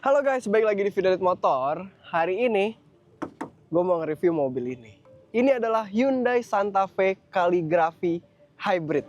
Halo guys, balik lagi di Videolit Motor. Hari ini gue mau nge-review mobil ini. Ini adalah Hyundai Santa Fe Calligraphy Hybrid.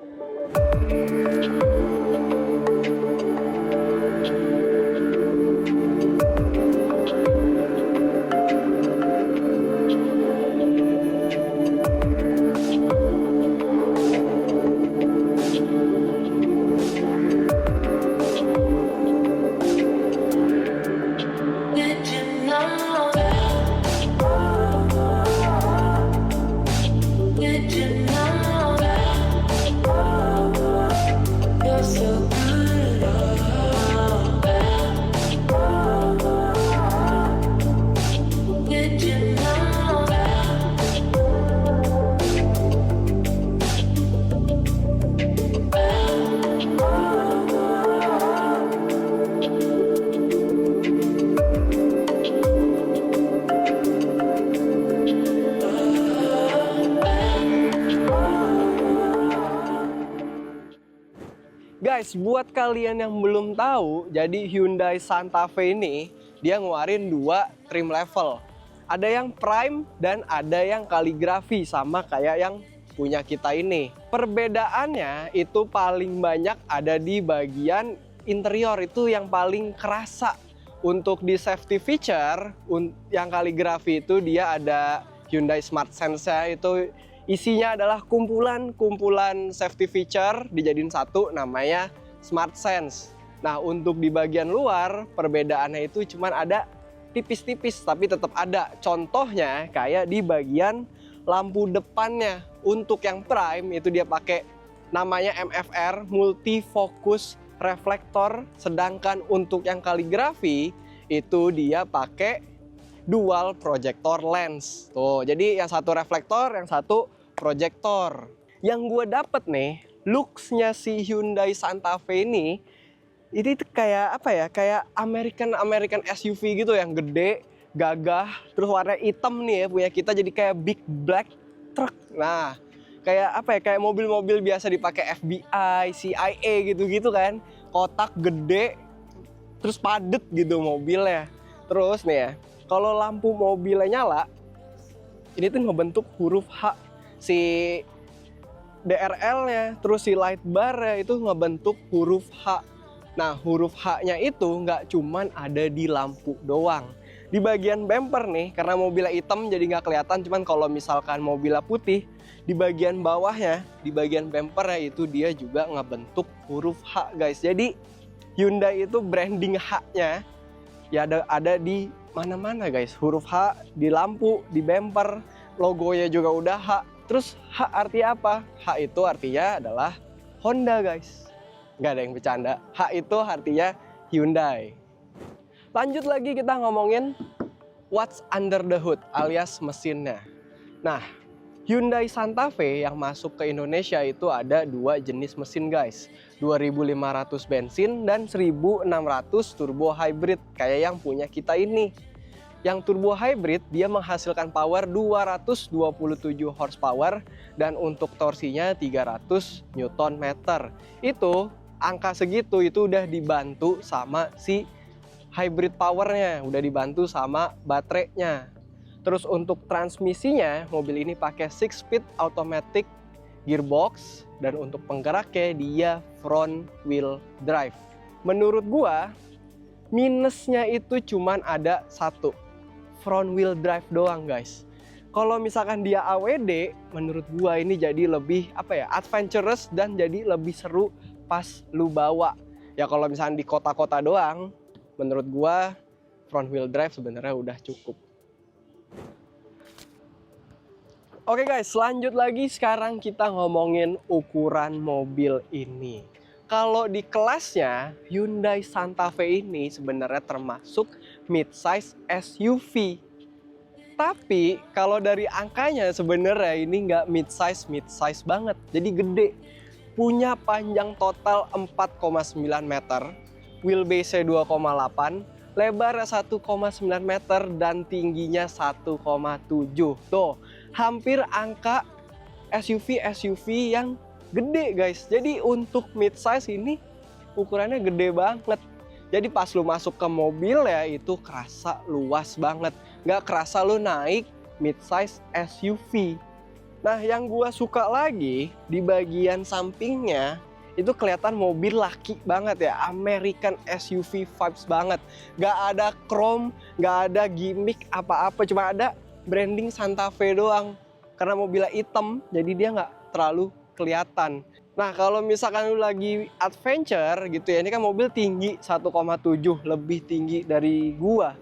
Guys, buat kalian yang belum tahu, jadi Hyundai Santa Fe ini dia ngeluarin dua trim level. Ada yang Prime dan ada yang Calligraphy, sama kayak yang punya kita ini. Perbedaannya itu paling banyak ada di bagian interior, itu yang paling kerasa. Untuk di safety feature, yang Calligraphy itu dia ada Hyundai Smart Sense-nya, itu isinya adalah kumpulan safety feature dijadiin satu, namanya Smart Sense. Nah, untuk di bagian luar perbedaannya itu cuman ada tipis-tipis tapi tetap ada. Contohnya kayak di bagian lampu depannya. Untuk yang Prime itu dia pakai namanya MFR, Multi Focus Reflector, sedangkan untuk yang Calligraphy itu dia pakai dual projector lens. Tuh, jadi yang satu reflektor, yang satu projector. Yang gue dapet nih, looks-nya si Hyundai Santa Fe ini kayak apa ya? Kayak American SUV gitu, yang gede, gagah, terus warna hitam nih ya punya kita, jadi kayak big black truck. Nah, kayak apa ya? Kayak mobil-mobil biasa dipakai FBI, CIA gitu-gitu kan. Kotak gede, terus padet gitu mobilnya. Terus nih ya, kalau lampu mobilnya nyala, ini tuh ngebentuk huruf H. Si DRL-nya, terus si light bar-nya itu ngebentuk huruf H. Nah, huruf H-nya itu nggak cuman ada di lampu doang. Di bagian bumper nih, karena mobilnya hitam jadi nggak kelihatan, cuman kalau misalkan mobilnya putih, di bagian bawahnya, di bagian bumpernya itu dia juga ngebentuk huruf H, guys. Jadi Hyundai itu branding H-nya ya ada di mana-mana, guys. Huruf H di lampu, di bumper, logonya juga udah H. Terus H artinya apa? H itu artinya adalah Honda, guys. Nggak ada yang bercanda. H itu artinya Hyundai. Lanjut lagi kita ngomongin what's under the hood alias mesinnya. Nah, Hyundai Santa Fe yang masuk ke Indonesia itu ada dua jenis mesin, guys. 2500 bensin dan 1600 turbo hybrid kayak yang punya kita ini. Yang turbo hybrid dia menghasilkan power 227 horsepower dan untuk torsinya 300 Nm. Itu angka segitu itu udah dibantu sama si hybrid powernya, udah dibantu sama baterainya. Terus untuk transmisinya, mobil ini pakai 6-speed automatic gearbox dan untuk penggeraknya dia front wheel drive. Menurut gua minusnya itu cuman ada satu, front wheel drive doang, guys. Kalau misalkan dia AWD, menurut gua ini jadi lebih apa ya, adventurous dan jadi lebih seru pas lu bawa. Ya kalau misalkan di kota-kota doang, menurut gua front wheel drive sebenarnya udah cukup. Oke guys, lanjut lagi, sekarang kita ngomongin ukuran mobil ini. Kalau di kelasnya, Hyundai Santa Fe ini sebenarnya termasuk midsize SUV. Tapi kalau dari angkanya sebenarnya ini nggak midsize banget, jadi gede. Punya panjang total 4,9 meter, wheelbase 2,8, lebarnya 1,9 meter dan tingginya 1,7. Tuh, hampir angka SUV yang gede, guys. Jadi untuk midsize ini ukurannya gede banget. Jadi pas lu masuk ke mobil ya itu kerasa luas banget. Nggak kerasa lu naik midsize SUV. Nah yang gua suka lagi di bagian sampingnya itu kelihatan mobil laki banget ya, American SUV vibes banget. Nggak ada chrome, nggak ada gimmick apa-apa, cuma ada branding Santa Fe doang. Karena mobilnya hitam, jadi dia nggak terlalu kelihatan. Nah kalau misalkan lu lagi adventure gitu ya, ini kan mobil tinggi 1,7, lebih tinggi dari gua.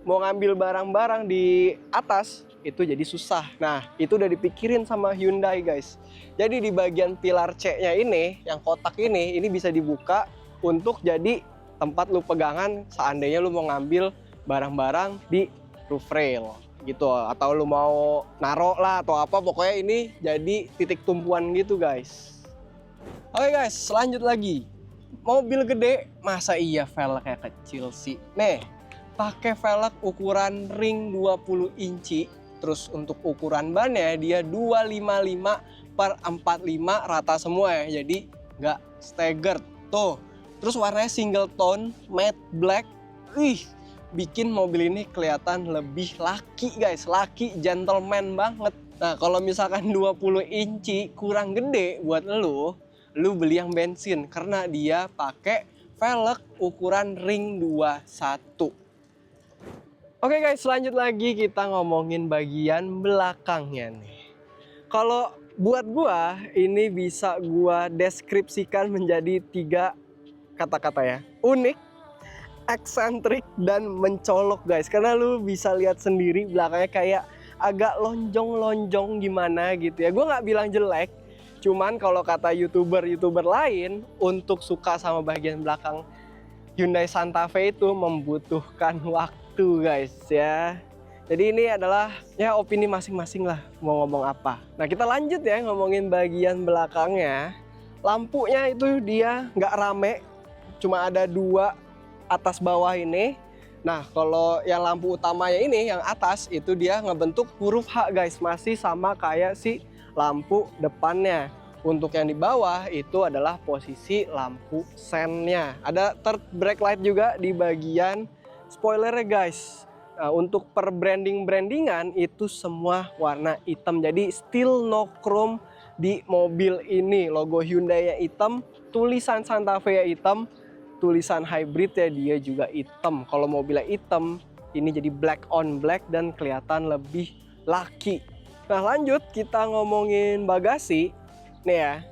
Mau ngambil barang-barang di atas, itu jadi susah. Nah itu udah dipikirin sama Hyundai guys. Jadi di bagian pilar C-nya ini, yang kotak ini bisa dibuka untuk jadi tempat lu pegangan seandainya lu mau ngambil barang-barang di roof rail gitu, atau lu mau narok lah atau apa, pokoknya ini jadi titik tumpuan gitu guys. Oke guys, lanjut lagi. Mobil gede masa iya velgnya kecil sih? Nih, pakai velg ukuran ring 20 inci. Terus untuk ukuran bannya dia 255/45 rata semua ya. Jadi nggak staggered. Tuh. Terus warnanya single tone matte black. Bikin mobil ini kelihatan lebih laki guys, laki gentleman banget. Nah kalau misalkan 20 inci kurang gede buat lu beli yang bensin karena dia pakai velg ukuran ring 21. Oke guys, lanjut lagi kita ngomongin bagian belakangnya nih. Kalau buat gua ini bisa gua deskripsikan menjadi 3 kata-kata ya. Unik, eksentrik, dan mencolok guys. Karena lu bisa lihat sendiri belakangnya kayak agak lonjong-lonjong gimana gitu ya. Gue nggak bilang jelek, cuman kalau kata youtuber lain untuk suka sama bagian belakang Hyundai Santa Fe itu membutuhkan waktu guys ya. Jadi ini adalah ya opini masing-masing lah mau ngomong apa. Nah kita lanjut ya ngomongin bagian belakangnya. Lampunya itu dia nggak rame, cuma ada 2 atas bawah ini. Nah kalau yang lampu utamanya ini yang atas itu dia ngebentuk huruf H guys, masih sama kayak si lampu depannya. Untuk yang di bawah itu adalah posisi lampu sennya. Ada third brake light juga di bagian spoilernya guys. Nah untuk per brandingan itu semua warna hitam, jadi still no chrome di mobil ini. Logo Hyundai yang hitam, tulisan Santa Fe yang hitam, tulisan hybrid ya dia juga hitam. Kalau mobilnya hitam, ini jadi black on black dan kelihatan lebih laki. Nah lanjut kita ngomongin bagasi. Nih ya.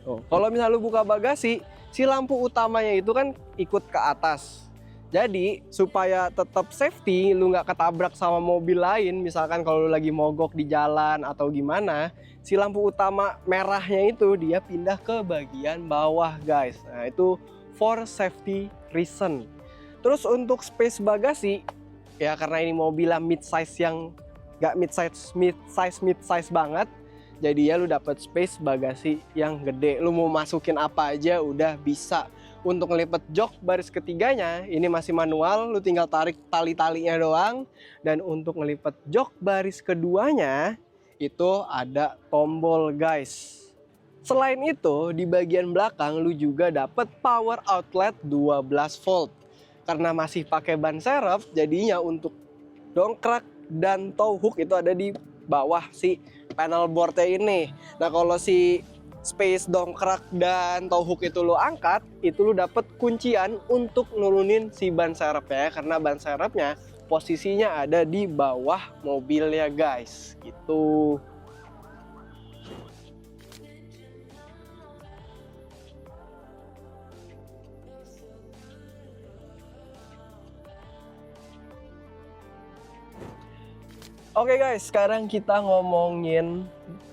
Kalau misalnya lu buka bagasi, si lampu utamanya itu kan ikut ke atas. Jadi supaya tetap safety, lu nggak ketabrak sama mobil lain, misalkan kalau lu lagi mogok di jalan atau gimana, si lampu utama merahnya itu dia pindah ke bagian bawah guys. Nah itu for safety reason. Terus untuk space bagasi, ya karena ini mobilnya mid-size yang nggak mid-size banget, jadi ya lu dapat space bagasi yang gede. Lu mau masukin apa aja udah bisa. Untuk ngelipet jok baris ketiganya ini masih manual, lu tinggal tarik tali-talinya doang. Dan untuk ngelipet jok baris keduanya itu ada tombol guys. Selain itu di bagian belakang lu juga dapat power outlet 12 volt. Karena masih pakai ban serep, jadinya untuk dongkrak dan tow hook itu ada di bawah si panel boardnya ini. Nah kalau si space dongkrak dan tow hook itu lu angkat, itu lu dapet kuncian untuk nurunin si ban serepnya, karena ban serepnya posisinya ada di bawah mobilnya guys gitu. Oke guys, sekarang kita ngomongin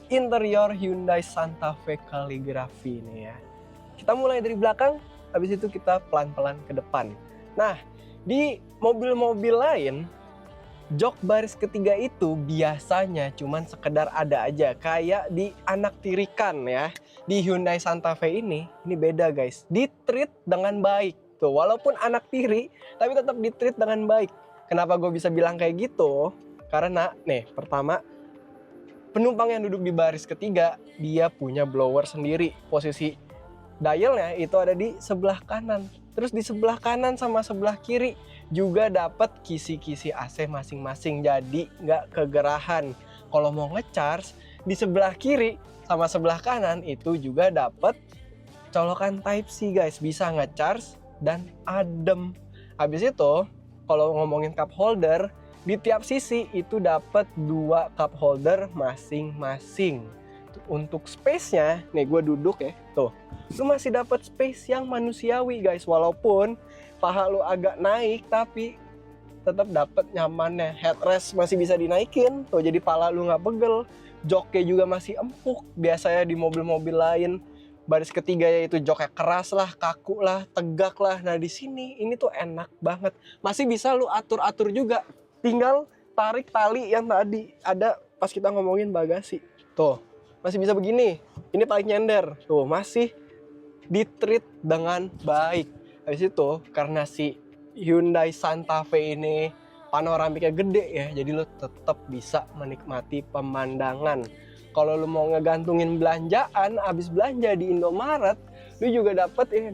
interior Hyundai Santa Fe Calligraphy nih ya. Kita mulai dari belakang, habis itu kita pelan-pelan ke depan. Nah, di mobil-mobil lain, jok baris ketiga itu biasanya cuman sekedar ada aja. Kayak di anak tirikan ya. Di Hyundai Santa Fe ini beda guys. Di-treat dengan baik. Tuh, walaupun anak tiri, tapi tetap di-treat dengan baik. Kenapa gue bisa bilang kayak gitu? Karena nih, pertama, penumpang yang duduk di baris ketiga, dia punya blower sendiri. Posisi dialnya itu ada di sebelah kanan. Terus di sebelah kanan sama sebelah kiri juga dapat kisi-kisi AC masing-masing, jadi nggak kegerahan. Kalau mau ngecharge di sebelah kiri sama sebelah kanan itu juga dapat colokan Type C guys, bisa ngecharge dan adem. Habis itu kalau ngomongin cup holder, di tiap sisi itu dapat 2 cup holder masing-masing. Untuk space-nya, nih gue duduk ya, tuh, lu masih dapat space yang manusiawi guys, walaupun paha lu agak naik tapi tetap dapat nyamannya. Headrest masih bisa dinaikin, tuh, jadi pala lu nggak pegel. Joknya juga masih empuk. Biasanya di mobil-mobil lain baris ketiga ya itu joknya keras lah, kaku lah, tegak lah. Nah di sini ini tuh enak banget, masih bisa lu atur-atur juga. Tinggal tarik tali yang tadi ada pas kita ngomongin bagasi, tuh masih bisa begini. Ini paling nyender, tuh masih di-treat dengan baik. Habis itu karena si Hyundai Santa Fe ini panoramiknya gede ya, jadi lo tetap bisa menikmati pemandangan. Kalau lo mau ngegantungin belanjaan, abis belanja di Indomaret, lo juga dapet ini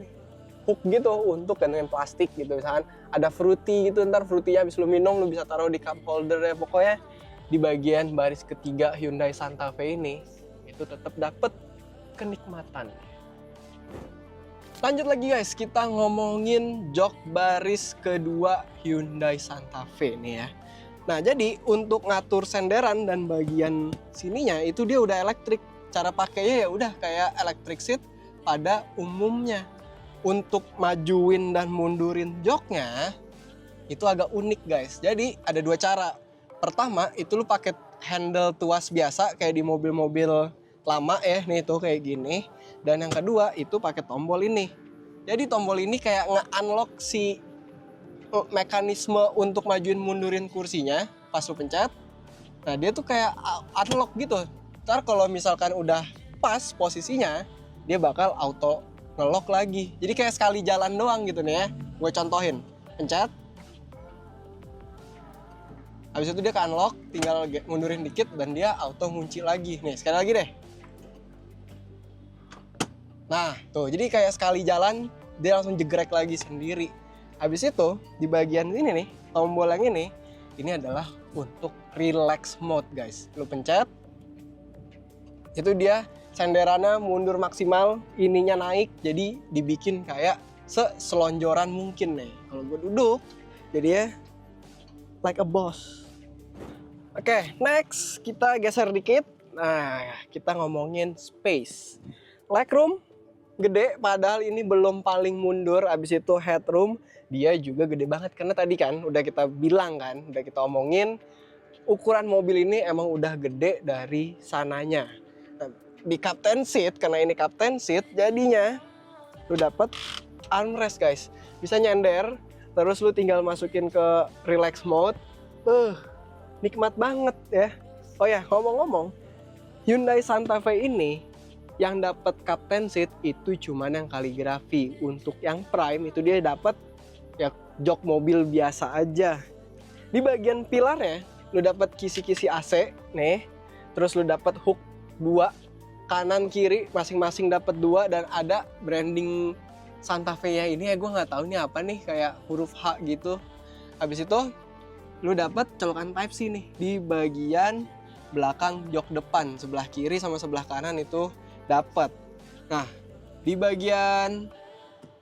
hook gitu untuk gantungan plastik gitu. Misalkan ada fruity gitu, ntar fruity-nya abis lo minum lo bisa taruh di cup holder ya. Pokoknya di bagian baris ketiga Hyundai Santa Fe ini itu tetap dapet kenikmatan. Lanjut lagi guys, kita ngomongin jok baris kedua Hyundai Santa Fe nih ya. Nah jadi untuk ngatur senderan dan bagian sininya itu dia udah elektrik. Cara pakainya ya udah kayak electric seat pada umumnya. Untuk majuin dan mundurin joknya itu agak unik guys. Jadi ada 2 cara. Pertama itu lu pakai handle tuas biasa kayak di mobil-mobil lama ya, nih tuh kayak gini. Dan yang kedua itu pakai tombol ini. Jadi tombol ini kayak nge-unlock si mekanisme untuk majuin mundurin kursinya pas lu pencet. Nah dia tuh kayak unlock gitu. Ntar kalau misalkan udah pas posisinya, dia bakal auto nge-lock lagi. Jadi kayak sekali jalan doang gitu nih ya. Gue contohin, pencet. Habis itu dia ke unlock, tinggal mundurin dikit dan dia auto ngunci lagi. Nih sekali lagi deh. Nah tuh, jadi kayak sekali jalan dia langsung jegrek lagi sendiri. Habis itu di bagian ini nih, tombol yang ini adalah untuk relax mode guys. Lu pencet, itu dia senderannya mundur maksimal, ininya naik, jadi dibikin kayak selonjoran mungkin nih. Kalau gue duduk, jadi ya like a boss. Oke, next kita geser dikit. Nah, kita ngomongin space. Legroom gede, padahal ini belum paling mundur. Abis itu headroom dia juga gede banget karena tadi kan udah kita bilang kan, udah kita omongin ukuran mobil ini emang udah gede dari sananya. Nah, di captain seat, karena ini captain seat, jadinya lu dapet armrest guys, bisa nyender, terus lu tinggal masukin ke relax mode. Nikmat banget ya. Oh ya, ngomong-ngomong, Hyundai Santa Fe ini yang dapat captain seat itu cuman yang kaligrafi. Untuk yang prime itu dia dapat ya jok mobil biasa aja. Di bagian pilarnya lu dapat kisi-kisi AC nih. Terus lu dapat hook 2 kanan kiri masing-masing dapat 2 dan ada branding Santa Fe-nya ini ya, gue nggak tahu ini apa nih, kayak huruf H gitu. Habis itu lu dapat colokan Type C nih di bagian belakang jok depan, sebelah kiri sama sebelah kanan itu dapat. Nah, di bagian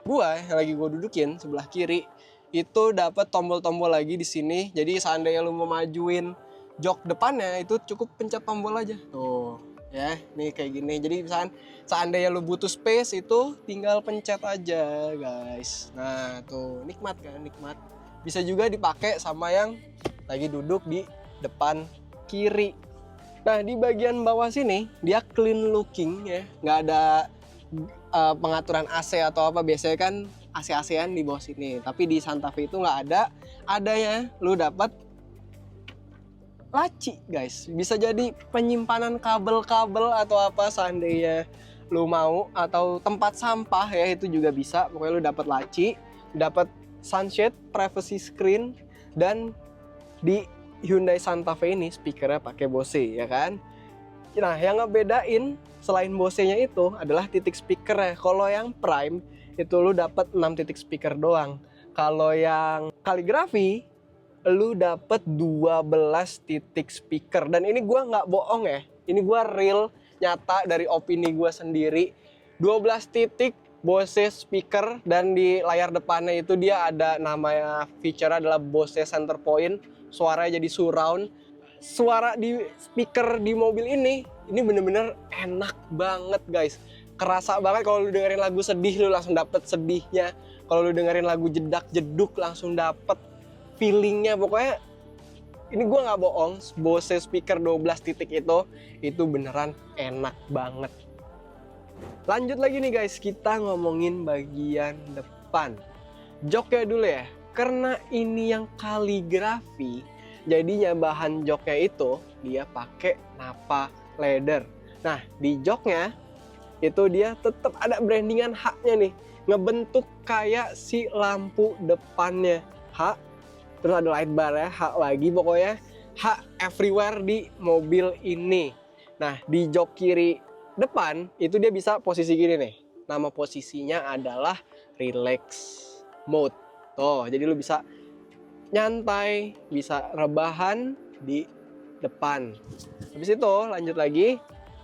gua yang lagi gua dudukin sebelah kiri itu dapat tombol-tombol lagi di sini. Jadi seandainya lu mau majuin jok depannya itu cukup pencet tombol aja. Tuh, ya, nih kayak gini. Jadi misalkan seandainya lu butuh space itu tinggal pencet aja, guys. Nah, tuh nikmat kan, nikmat. Bisa juga dipakai sama yang lagi duduk di depan kiri. Nah di bagian bawah sini dia clean looking ya, nggak ada pengaturan AC atau apa. Biasanya kan AC-AC-an di bawah sini, tapi di Santa Fe itu nggak ada. Adanya lu dapat laci guys, bisa jadi penyimpanan kabel-kabel atau apa seandainya lu mau, atau tempat sampah ya itu juga bisa. Pokoknya lu dapat laci, dapat sunshade, privacy screen, dan di Hyundai Santa Fe ini speakernya pakai Bose ya kan. Nah yang ngebedain selain Bose-nya itu adalah titik speakernya. Kalau yang Prime itu lu dapat 6 titik speaker doang. Kalau yang kaligrafi lu dapat 12 titik speaker. Dan ini gua nggak bohong ya. Ini gua real, nyata dari opini gua sendiri. 12 titik Bose speaker, dan di layar depannya itu dia ada namanya feature adalah Bose Center Point. Suaranya jadi surround. Suara di speaker di mobil ini bener-bener enak banget guys. Kerasa banget kalau lu dengerin lagu sedih, lu langsung dapet sedihnya. Kalau lu dengerin lagu jedak jeduk langsung dapet feelingnya. Pokoknya ini gue nggak bohong, Bose speaker 12 titik itu beneran enak banget. Lanjut lagi nih guys, kita ngomongin bagian depan. Joknya dulu ya, karena ini yang kaligrafi, jadinya bahan joknya itu dia pakai Nappa leather. Nah, di joknya itu dia tetap ada brandingan H-nya nih, ngebentuk kayak si lampu depannya H, terus ada light bar ya, H lagi, pokoknya H everywhere di mobil ini. Nah, di jok kiri depan itu dia bisa posisi gini nih. Nama posisinya adalah relax mode. Tuh, jadi lu bisa nyantai, bisa rebahan di depan. Habis itu lanjut lagi.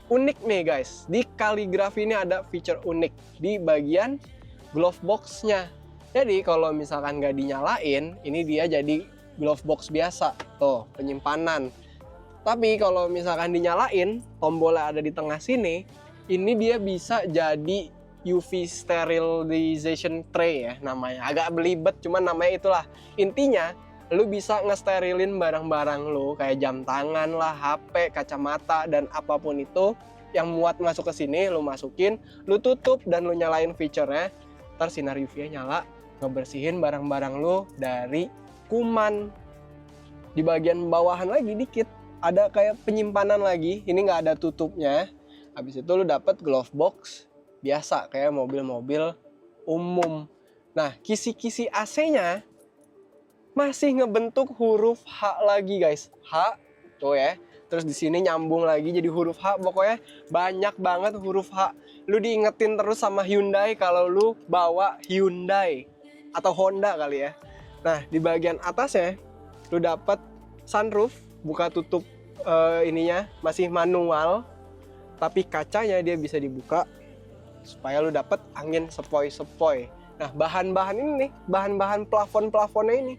Unik nih guys, di kaligrafi ini ada feature unik di bagian glove box-nya. Jadi kalau misalkan nggak dinyalain, ini dia jadi glove box biasa. Tuh, penyimpanan. Tapi kalau misalkan dinyalain, tombolnya ada di tengah sini, ini dia bisa jadi UV sterilization tray ya namanya. Agak belibet, cuman namanya itulah. Intinya, lu bisa ngesterilin barang-barang lu, kayak jam tangan lah, HP, kacamata, dan apapun itu yang muat masuk ke sini, lu masukin, lu tutup, dan lu nyalain feature-nya. Ntar sinar UV-nya nyala, ngebersihin barang-barang lu dari kuman. Di bagian bawahan lagi dikit, ada kayak penyimpanan lagi, ini nggak ada tutupnya. Habis itu lu dapet glove box biasa kayak mobil-mobil umum. Nah, kisi-kisi AC-nya masih ngebentuk huruf H lagi guys. H tuh ya. Terus di sini nyambung lagi jadi huruf H. Pokoknya banyak banget huruf H. Lu diingetin terus sama Hyundai kalau lu bawa Hyundai atau Honda kali ya. Nah, di bagian atasnya lu dapet sunroof, buka tutup ininya masih manual, tapi kacanya dia bisa dibuka supaya lu dapet angin sepoi-sepoi. Nah, bahan-bahan ini nih, bahan-bahan plafon-plafonnya ini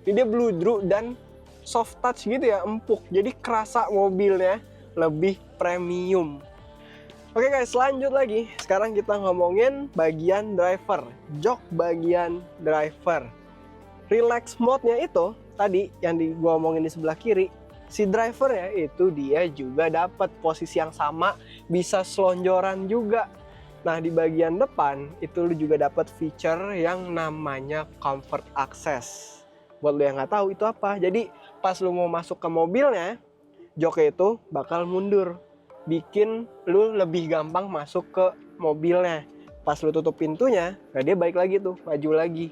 dia bludru dan soft touch gitu ya, empuk. Jadi kerasa mobilnya lebih premium. Oke guys, lanjut lagi. Sekarang kita ngomongin bagian driver, jok bagian driver. Relax mode-nya itu tadi yang gua omongin di sebelah kiri. Si driver ya itu dia juga dapat posisi yang sama, bisa selonjoran juga. Nah, di bagian depan itu lu juga dapat feature yang namanya comfort access. Buat lu yang nggak tahu itu apa, jadi pas lu mau masuk ke mobilnya, joknya itu bakal mundur, bikin lu lebih gampang masuk ke mobilnya. Pas lu tutup pintunya, nah dia balik lagi tuh, maju lagi.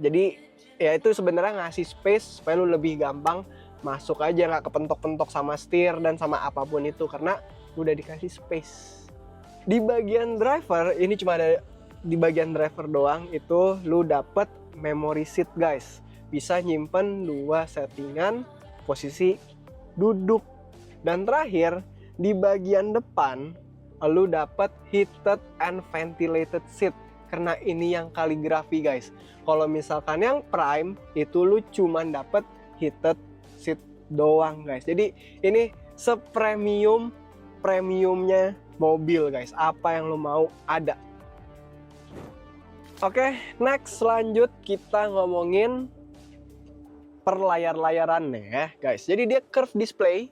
Jadi ya itu sebenarnya ngasih space supaya lu lebih gampang masuk aja, nggak kepentok-pentok sama setir dan sama apapun itu, karena udah dikasih space. Di bagian driver ini cuma ada di bagian driver doang, itu lu dapet memory seat guys, bisa nyimpen 2 settingan posisi duduk. Dan terakhir di bagian depan lu dapet heated and ventilated seat, karena ini yang kaligrafi guys. Kalau misalkan yang prime itu lu cuman dapet heated seat doang guys. Jadi ini premiumnya mobil guys. Apa yang lo mau ada. Oke, next lanjut kita ngomongin per layar-layarannya ya guys. Jadi dia curve display,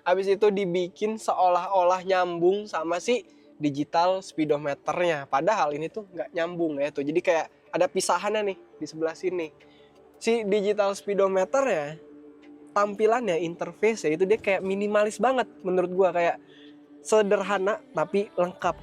habis itu dibikin seolah-olah nyambung sama si digital speedometernya. Padahal ini tuh nggak nyambung ya tuh. Jadi kayak ada pisahannya nih di sebelah sini. Si digital speedometernya tampilannya, interface ya, itu dia kayak minimalis banget menurut gua, kayak sederhana tapi lengkap.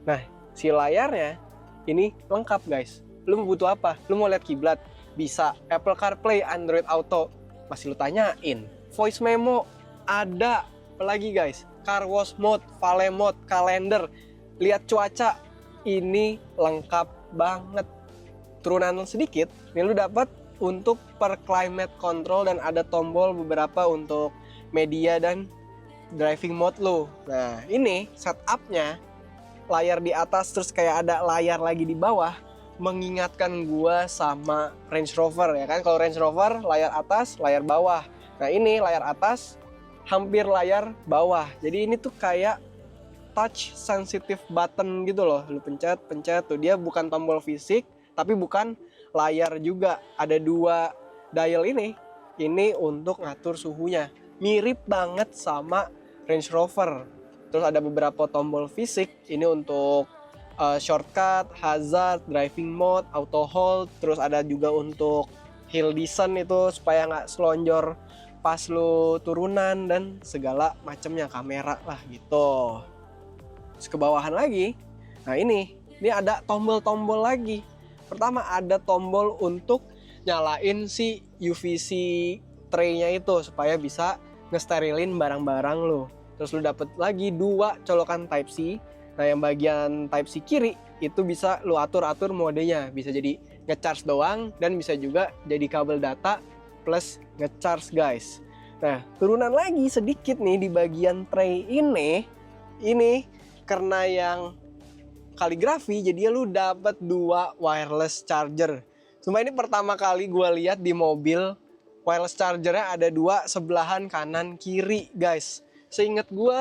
Nah, si layarnya ini lengkap guys. Lu mau butuh apa? Lu mau lihat kiblat? Bisa. Apple CarPlay, Android Auto, masih lu tanyain. Voice memo ada. Apalagi guys? Car wash mode, valet mode, kalender, lihat cuaca, ini lengkap banget. Turunan sedikit, ini lu dapat untuk per climate control dan ada tombol beberapa untuk media dan driving mode lo. Nah, ini setupnya layar di atas terus kayak ada layar lagi di bawah, mengingatkan gua sama Range Rover ya kan. Kalau Range Rover layar atas, layar bawah. Nah, ini layar atas hampir layar bawah. Jadi ini tuh kayak touch sensitive button gitu loh. Lu pencet tuh, dia bukan tombol fisik tapi bukan layar juga. Ada 2 dial ini untuk ngatur suhunya. Mirip banget sama Range Rover. Terus ada beberapa tombol fisik, ini untuk shortcut, hazard, driving mode, auto hold. Terus ada juga untuk hill descent itu supaya nggak selonjor pas lu turunan dan segala macamnya, kamera lah gitu. Terus ke bawahan lagi, nah ini ada tombol-tombol lagi. Pertama ada tombol untuk nyalain si UVC tray-nya itu supaya bisa ngesterilin barang-barang lo. Terus lo dapet lagi 2 colokan Type-C. Nah, yang bagian Type-C kiri itu bisa lo atur-atur modenya. Bisa jadi nge-charge doang dan bisa juga jadi kabel data plus nge-charge, guys. Nah, turunan lagi sedikit nih di bagian tray ini karena yang kaligrafi, jadi lu dapat 2 wireless charger. Cuma ini pertama kali gue lihat di mobil wireless chargernya ada 2 sebelahan kanan kiri, guys. Seingat gue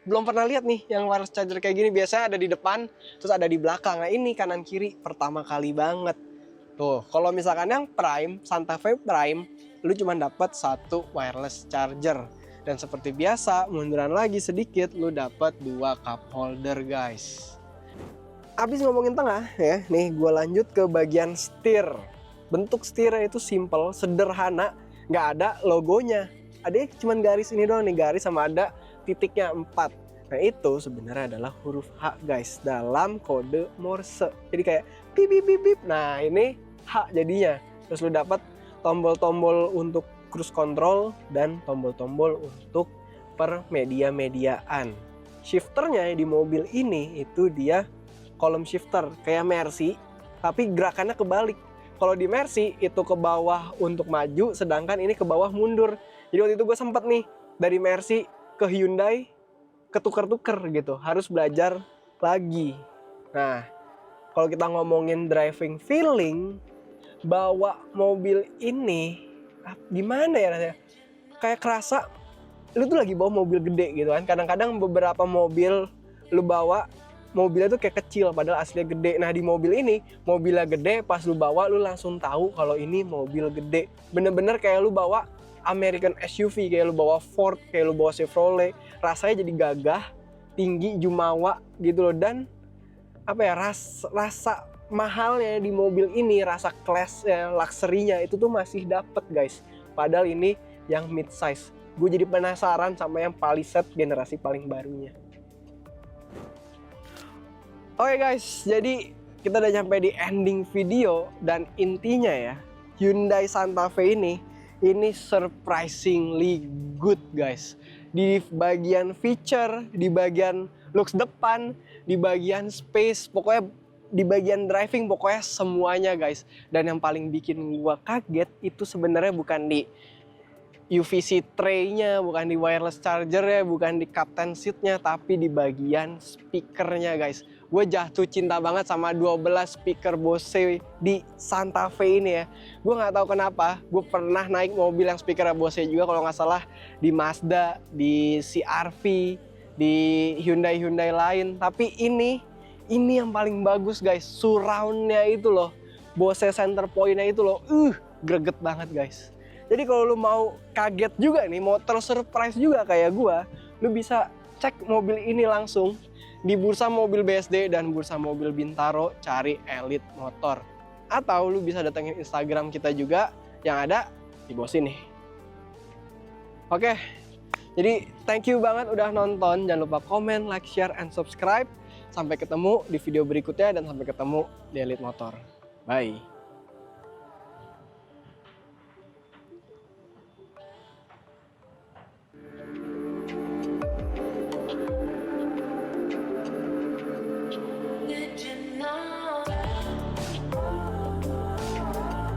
belum pernah lihat nih yang wireless charger kayak gini. Biasanya ada di depan, terus ada di belakang. Nah, ini kanan kiri pertama kali banget. Tuh, kalau misalkan yang Prime, Santa Fe Prime, lu cuma dapat 1 wireless charger. Dan seperti biasa, munduran lagi sedikit, lu dapat 2 cup holder, guys. Abis ngomongin tengah ya, nih gue lanjut ke bagian setir. Bentuk setirnya itu simple, sederhana, nggak ada logonya. Ada cuma garis ini doang nih, garis sama ada titiknya 4. Nah, itu sebenarnya adalah huruf H, guys, dalam kode Morse. Jadi kayak pip pip pip pip. Nah, ini H jadinya. Terus lu dapat tombol-tombol untuk cruise control dan tombol-tombol untuk permedia-mediaan. Shifternya di mobil ini itu dia column shifter kayak Mercy, tapi gerakannya kebalik. Kalau di Mercy itu ke bawah untuk maju, sedangkan ini ke bawah mundur. Jadi waktu itu gue sempet nih dari Mercy ke Hyundai ketuker-tuker gitu, harus belajar lagi. Nah, kalau kita ngomongin driving feeling, bawa mobil ini gimana ya rasanya? Kayak kerasa lu tuh lagi bawa mobil gede gitu kan. Kadang-kadang beberapa mobil lu bawa mobilnya tuh kayak kecil padahal aslinya gede. Nah, di mobil ini mobilnya gede, pas lu bawa lu langsung tahu kalau ini mobil gede. Bener-bener kayak lu bawa American SUV, kayak lu bawa Ford, kayak lu bawa Chevrolet. Rasanya jadi gagah, tinggi, jumawa gitu loh. Dan apa ya, rasa mahalnya di mobil ini, rasa class-nya, luxury-nya itu tuh masih dapet, guys. Padahal ini yang mid size. Gue jadi penasaran sama yang Palisade generasi paling barunya. Oke guys, jadi kita udah sampai di ending video dan intinya ya, Hyundai Santa Fe ini surprisingly good, guys. Di bagian feature, di bagian looks depan, di bagian space, pokoknya di bagian driving, pokoknya semuanya, guys. Dan yang paling bikin gua kaget itu sebenarnya bukan di UVC tray-nya, bukan di wireless charger-nya, bukan di captain seat-nya, tapi di bagian speaker-nya, guys. Gue jatuh cinta banget sama 12 speaker Bose di Santa Fe ini ya. Gue nggak tahu kenapa, gue pernah naik mobil yang speaker Bose juga kalau nggak salah di Mazda, di CR-V, di Hyundai lain. Tapi ini yang paling bagus, guys. Surround-nya itu loh, Bose center point-nya itu loh, greget banget, guys. Jadi kalau lu mau kaget juga nih, mau tersurprise juga kayak gue, lu bisa cek mobil ini langsung di bursa mobil BSD dan bursa mobil Bintaro, cari Elite Motor. Atau lu bisa datengin Instagram kita juga yang ada di bawah sini. Oke, jadi thank you banget udah nonton. Jangan lupa komen, like, share, and subscribe. Sampai ketemu di video berikutnya dan sampai ketemu di Elite Motor. Bye.